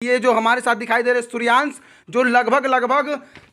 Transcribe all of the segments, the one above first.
ये जो हमारे साथ दिखाई दे रहे सूर्यांश, जो लगभग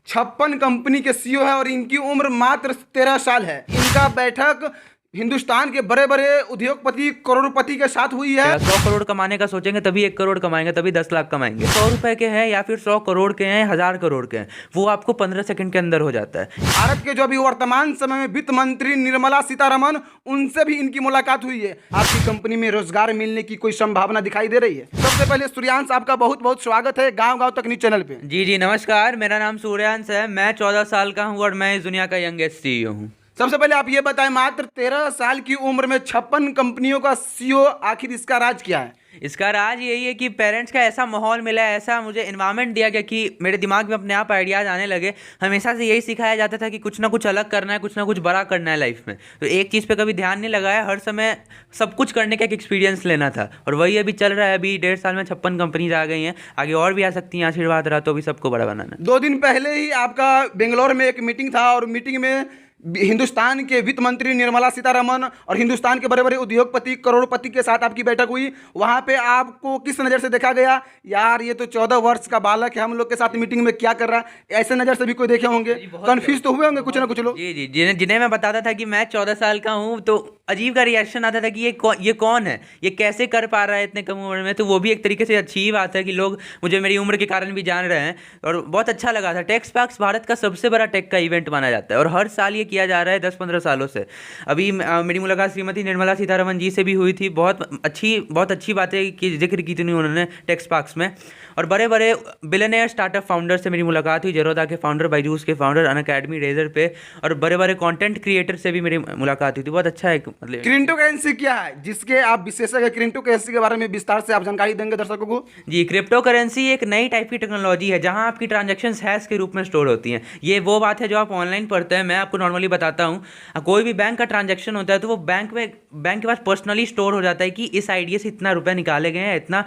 56 कंपनी के सीईओ है और इनकी उम्र मात्र 13 साल है। इनका बैठक हिंदुस्तान के बड़े बड़े उद्योगपति करोड़पति के साथ हुई है। 100 करोड़ कमाने का सोचेंगे तभी 1 करोड़ कमाएंगे, तभी 10 लाख कमाएंगे। 100 रुपए के हैं या फिर 100 करोड़ के हैं, 1000 करोड़ के हैं, वो आपको 15 सेकंड के अंदर हो जाता है। भारत के जो अभी वर्तमान समय में वित्त मंत्री निर्मला सीतारमण, उनसे भी इनकी मुलाकात हुई है। आपकी कंपनी में रोजगार मिलने की कोई संभावना दिखाई दे रही है? सबसे पहले सूर्यांश, आपका बहुत बहुत स्वागत है गाँव गाँव तक न्यूज चैनल पे। जी नमस्कार, मेरा नाम सूर्यांश है। मैं 14 साल का हूँ और मैं इस दुनिया का यंगेस्ट सीईओ हूँ। सबसे पहले आप ये बताएं, मात्र 13 साल की उम्र में 56 कंपनियों का सीईओ, आखिर इसका राज क्या है? इसका राज यही है कि पेरेंट्स का ऐसा माहौल मिला है, ऐसा मुझे इन्वायरमेंट दिया गया कि मेरे दिमाग में अपने आप आइडियाज़ आने लगे। हमेशा से यही सिखाया जाता था कि कुछ ना कुछ अलग करना है, कुछ ना कुछ बड़ा करना है लाइफ में। तो एक चीज़ पे कभी ध्यान नहीं लगाया, हर समय सब कुछ करने का एक एक्सपीरियंस लेना था और वही अभी चल रहा है। अभी 1.5 साल में 56 कंपनीज आ गई हैं, आगे और भी आ सकती हैं। आशीर्वाद रहा तो अभी सबको बड़ा बनाना। 2 दिन पहले ही आपका बेंगलोर में एक मीटिंग था और मीटिंग में हिंदुस्तान के वित्त मंत्री निर्मला सीतारमण और हिंदुस्तान के बड़े बड़े उद्योगपति करोड़पति के साथ आपकी बैठक हुई। वहां पे आपको किस नज़र से देखा गया? यार ये तो 14 वर्ष का बालक है, हम लोग के साथ मीटिंग में क्या कर रहा है, ऐसे नज़र से भी कोई देखे होंगे? कंफ्यूज तो हुए होंगे कुछ ना कुछ लोग। जी जिन्हें मैं बताता था कि मैं 14 साल का हूँ तो अजीब का रिएक्शन आता था कि ये कौन है, ये कैसे कर पा रहा है इतने कम उम्र में। तो वो भी एक तरीके से अच्छी बात है कि लोग मुझे मेरी उम्र के कारण भी जान रहे हैं और बहुत अच्छा लगा था। टेक्सपैक्स भारत का सबसे बड़ा टेक का इवेंट माना जाता है और हर साल ये किया जा रहा है 10-15 सालों से। अभी मेरी मुलाकात श्रीमती निर्मला सीतारमण जी से भी हुई थी। बहुत अच्छी बातें की जिक्र की थी उन्होंने टेक्सपैक्स में। और बड़े बड़े बिलियनियर स्टार्टअप फाउंडर से मेरी मुलाकात हुई, जेरोदा के फाउंडर, बायजूस के फाउंडर, अनअकैडमी, रेजर पे और बड़े बड़े कंटेंट क्रिएटर से भी मेरी मुलाकात हुई थी। बहुत अच्छा है। मतलब क्रिप्टो करेंसी क्या है जिसके आप विशेषज्ञ हैं? क्रिप्टो करेंसी के बारे में विस्तार से आप जानकारी देंगे दर्शकों को? जी, क्रिप्टो करेंसी एक नई टाइप की टेक्नोलॉजी है जहां आपकी ट्रांजैक्शंस हैश के रूप में स्टोर होती हैं। ये वो बात है जो आप ऑनलाइन पढ़ते हैं, मैं आपको नॉर्मली बताता हूं। कोई भी बैंक का ट्रांजैक्शन होता है तो वो बैंक के पास पर्सनली स्टोर हो जाता है कि इस आईडी से इतना रुपए निकाले गए हैं, इतना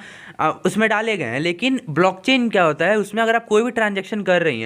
उसमें डाले गए हैं। लेकिन ब्लॉकचेन क्या होता है, उसमें अगर आप कोई भी ट्रांजैक्शन कर रहे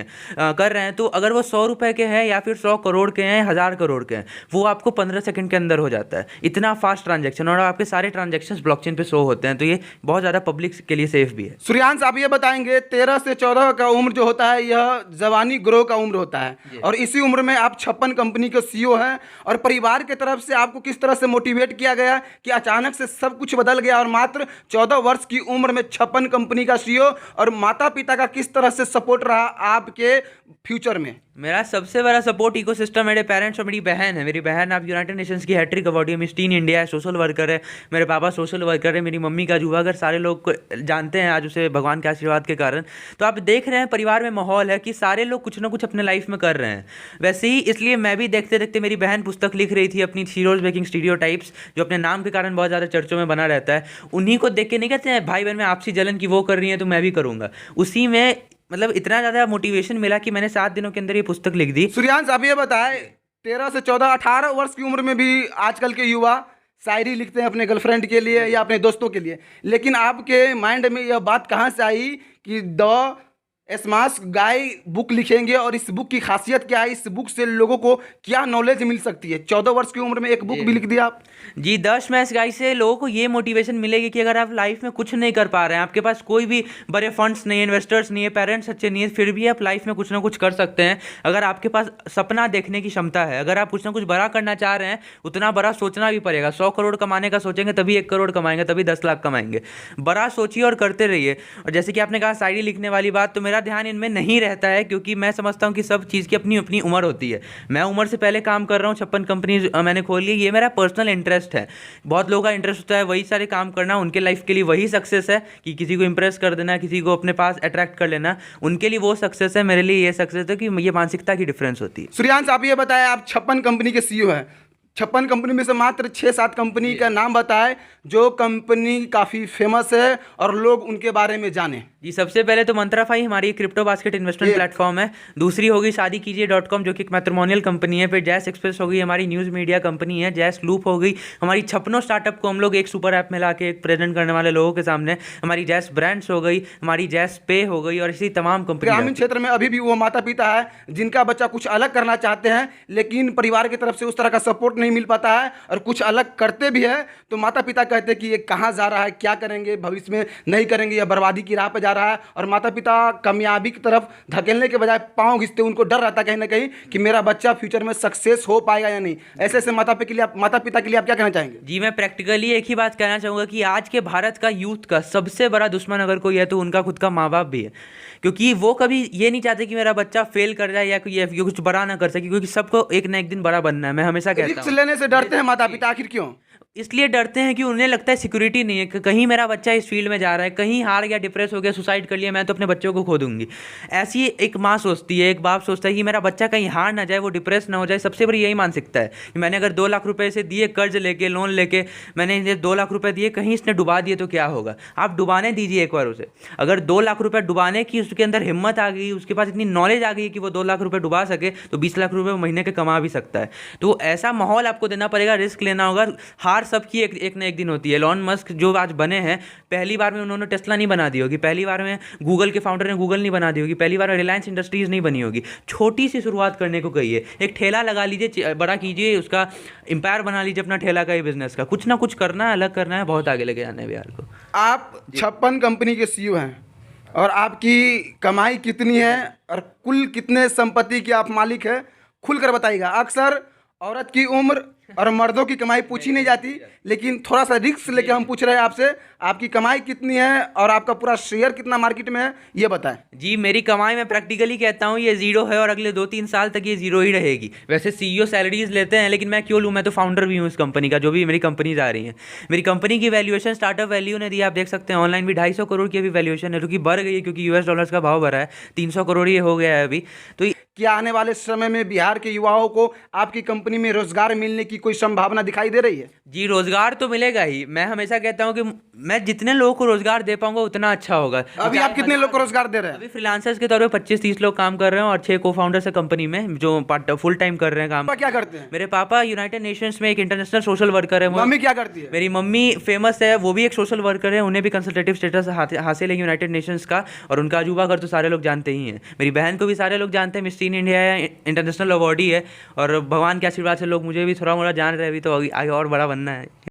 हैं तो अगर वो 100 रुपए के हैं या फिर 100 करोड़ के हैं, 1000 करोड़ के हैं, वो आपको 15 सेकंड के अंदर हो जाता है। इतना फास्ट ट्रांजैक्शन और आपके सारे ट्रांजैक्शंस ब्लॉकचेन पे शो होते हैं। तो ये बहुत ज़्यादा पब्लिक के लिए सेफ भी है। सूर्यांश, आप ये बताएंगे 13 से 14 का उम्र जो होता है यह जवानी ग्रोह का उम्र होता है और इसी उम्र में आप 56 कंपनी के सीईओ हैं और परिवार की तरफ से आपको किस तरह से मोटिवेट किया गया कि अचानक से सब कुछ बदल गया और मात्र 14 वर्ष की उम्र में 56 कंपनी का सीईओ, और माता पिता का किस तरह से सपोर्ट रहा आपके फ्यूचर में? मेरा सबसे बड़ा सपोर्ट इकोसिस्टम मेरे पेरेंट्स और मेरी बहन है। मेरी बहन आप यूनाइटेड नेशंस की हैट्रिक अवार्डी है, मिस टीन इंडिया है, सोशल वर्कर है। मेरे पापा सोशल वर्कर है, मेरी मम्मी का जुवागर, सारे लोग को जानते हैं आज उसे भगवान के आशीर्वाद के कारण। तो आप देख रहे हैं परिवार में माहौल है कि सारे लोग कुछ ना कुछ अपने लाइफ में कर रहे हैं। वैसे ही इसलिए मैं भी देखते देखते, मेरी बहन पुस्तक लिख रही थी अपनी हीरोज ब्रेकिंग स्टीरियोटाइप्स, जो अपने नाम के कारण बहुत ज़्यादा चर्चों में बना रहता है। उन्हीं को देख के नहीं कहते हैं भाई बहन में आपसी जलन की वो कर रही है तो मैं भी करूँगा। उसी में मतलब इतना ज़्यादा मोटिवेशन मिला कि मैंने 7 दिनों के अंदर ये पुस्तक लिख दी। सूर्यांश, आप ये बताएं 13 से 14, 18 वर्ष की उम्र में भी आजकल के युवा शायरी लिखते हैं अपने गर्लफ्रेंड के लिए या अपने दोस्तों के लिए, लेकिन आपके माइंड में यह बात कहाँ से आई कि द स्मार्ट गाय बुक लिखेंगे और इस बुक की खासियत क्या है, इस बुक से लोगों को क्या नॉलेज मिल सकती है? 14 वर्ष की उम्र में एक बुक भी लिख दिया आप। जी, 10 मैच गाइस से लोगों को ये मोटिवेशन मिलेगी कि अगर आप लाइफ में कुछ नहीं कर पा रहे हैं, आपके पास कोई भी बड़े फंड्स नहीं है, इन्वेस्टर्स नहीं है, पेरेंट्स अच्छे नहीं है, फिर भी आप लाइफ में कुछ ना कुछ कर सकते हैं। अगर आपके पास सपना देखने की क्षमता है, अगर आप कुछ ना कुछ बड़ा करना चाह रहे हैं, उतना बड़ा सोचना भी पड़ेगा। 100 करोड़ कमाने का सोचेंगे तभी 1 करोड़ कमाएंगे, तभी 10 लाख कमाएंगे। बड़ा सोचिए और करते रहिए। और जैसे कि आपने कहा शायरी लिखने वाली बात, तो मेरा ध्यान इनमें नहीं रहता है क्योंकि मैं समझता हूँ कि सब चीज़ की अपनी अपनी उम्र होती है। मैं उम्र से पहले काम कर रहा हूँ, 56 कंपनी मैंने खोल ली, ये मेरा पर्सनल इंटरेस्ट है। बहुत लोगों का इंटरेस्ट होता है वही सारे काम करना, उनके लाइफ के लिए वही सक्सेस है कि किसी को इंप्रेस कर देना, किसी को अपने पास अट्रैक्ट कर लेना, उनके लिए वो सक्सेस है। मेरे लिए ये सक्सेस है कि ये मानसिकता की डिफरेंस होती है। सूर्यांश, आप ये बताएं, आप 56 कंपनी के सीईओ हैं, 56 कंपनी में से मात्र 6-7 कंपनी का नाम बताएं जो कंपनी काफ़ी फेमस है और लोग उनके बारे में जाने। जी, सबसे पहले तो मंत्राफाई हमारी क्रिप्टो बास्केट इन्वेस्टमेंट प्लेटफॉर्म है। दूसरी होगी शादी कीजिए .com जो कि एक मैट्रिमोनियल कंपनी है। फिर जैस एक्सप्रेस हो गई हमारी न्यूज़ मीडिया कंपनी है। जैस लूप हो गई हमारी 56 स्टार्टअप को हम लोग एक सुपर ऐप में ला के एक प्रेजेंट करने वाले लोगों के सामने। हमारी जैस ब्रांड्स हो गई, हमारी जैस पे हो गई और इसी तमाम कंपनी। ग्रामीण क्षेत्र में अभी भी वो माता पिता है जिनका बच्चा कुछ अलग करना चाहते हैं लेकिन परिवार की तरफ से उस तरह का सपोर्ट नहीं मिल पाता है और कुछ अलग करते भी है तो माता पिता कहते हैं कि ये कहाँ जा रहा है, क्या करेंगे भविष्य में, नहीं करेंगे, या बर्बादी की राह पर जा रहा है। और माता पिता कामयाबी की तरफ धकेलने के बजाय पाँव घिसते, उनको डर रहता है कहीं ना कहीं कि मेरा बच्चा फ्यूचर में सक्सेस हो पाएगा या नहीं। ऐसे ऐसे माता पिता के लिए आप क्या कहना चाहेंगे? जी, मैं प्रैक्टिकली एक ही बात कहना चाहूँगा कि आज के भारत का यूथ का सबसे बड़ा दुश्मन अगर कोई है तो उनका खुद का माँ बाप भी है, क्योंकि वो कभी ये नहीं चाहते कि मेरा बच्चा फेल कर जाए या ये कुछ बड़ा ना कर सके, क्योंकि सबको एक ना एक दिन बड़ा बनना है। मैं हमेशा कहता रिस्क हूँ लेने से डरते हैं माता पिता, आखिर क्यों? इसलिए डरते हैं कि उन्हें लगता है सिक्योरिटी नहीं है कि कहीं मेरा बच्चा इस फील्ड में जा रहा है, कहीं हार गया, डिप्रेस हो गया, सुसाइड कर लिया, मैं तो अपने बच्चों को खो दूंगी। ऐसी एक माँ सोचती है, एक बाप सोचता है कि मेरा बच्चा कहीं हार ना जाए, वो डिप्रेस ना हो जाए। सबसे बड़ी यही मानसिकता है कि मैंने अगर 2 लाख रुपए से दिए, कर्ज लेके, लोन लेके मैंने इन्हें 2 लाख रुपए दिए, कहीं इसने डुबा दिए तो क्या होगा। आप डुबाने दीजिए एक बार उसे। अगर 2 लाख रुपए डुबाने की उसके अंदर हिम्मत आ गई, उसके पास इतनी नॉलेज आ गई कि वो 2 लाख रुपए डुबा सके, तो 20 लाख रुपए महीने के कमा भी सकता है। तो ऐसा माहौल आपको देना पड़ेगा, रिस्क लेना होगा। हार सबकी एक न एक दिन होती है। एलोन मस्क जो आज बने हैं, पहली बार में उन्होंने टेस्ला नहीं बना दी होगी, पहली बार में गूगल के फाउंडर ने गूगल नहीं बना दी होगी, पहली बार में रिलायंस इंडस्ट्रीज नहीं बनी होगी। छोटी सी शुरुआत करने को कहिए, एक ठेला लगा लीजिए, बड़ा कीजिए, उसका एम्पायर बना लीजिए अपना ठेला का, ये बिजनेस का। कुछ ना कुछ करना है, अलग करना है, बहुत आगे लेके जाना है बिहार को। आप 56 कंपनी के सीईओ हैं और आपकी कमाई कितनी है और कुल कितने संपत्ति के आप मालिक हैं, खुलकर बताइएगा। अक्सर औरत की उम्र और मर्दों की कमाई पूछी नहीं जाती, लेकिन थोड़ा सा रिस्क लेके हम पूछ रहे हैं आपसे, आपकी कमाई कितनी है और आपका पूरा शेयर कितना मार्केट में है, ये बताएं। जी, मेरी कमाई मैं प्रैक्टिकली कहता हूँ ये जीरो है और अगले 2-3 साल तक ये जीरो ही रहेगी। वैसे सीईओ सैलरीज लेते हैं, लेकिन मैं क्यों लूँ, मैं तो फाउंडर भी हूँ इस कंपनी का, जो भी मेरी कंपनीज आ रही हैं। मेरी कंपनी की वैल्यूएशन स्टार्टअप वैल्यू ने दी, आप देख सकते हैं ऑनलाइन भी 250 करोड़ की अभी वैल्यूएशन है, जो कि बढ़ गई है क्योंकि US डॉलर्स का भाव बढ़ा है। 300 करोड़ ये हो गया है अभी। तो क्या आने वाले समय में बिहार के युवाओं को आपकी कंपनी में रोजगार मिलने की कोई संभावना दिखाई दे रही है? जी, रोजगार तो मिलेगा ही। मैं हमेशा कहता हूँ कि मैं जितने लोगों को रोजगार दे पाऊंगा उतना अच्छा होगा। अभी आप कितने लोग को रोजगार दे रहे हैं? अभी फ्रीलांसर्स के तौर पे 25-30 लोग काम कर रहे हैं और 6 को-फाउंडर्स है कंपनी में जो फुल टाइम कर रहे हैं काम। पापा क्या करते हैं? मेरे पापा यूनाइटेड नेशंस में एक इंटरनेशनल सोशल वर्कर है। मम्मी क्या करती है? मेरी मम्मी फेमस है, वो भी एक सोशल वर्कर है, उन्हें भी कंसल्टेटिव स्टेटस हासिल है यूनाइटेड नेशंस का, और उनका अजूबा घर तो सारे लोग जानते ही हैं। मेरी बहन को भी सारे लोग जानते हैं, मिस टीन इंडिया है, इंटरनेशनल अवार्डी है, और भगवान के आशीर्वाद से लोग मुझे भी थोड़ा मोड़ा जान रहे हैं। अभी तो आगे और बड़ा बनना है।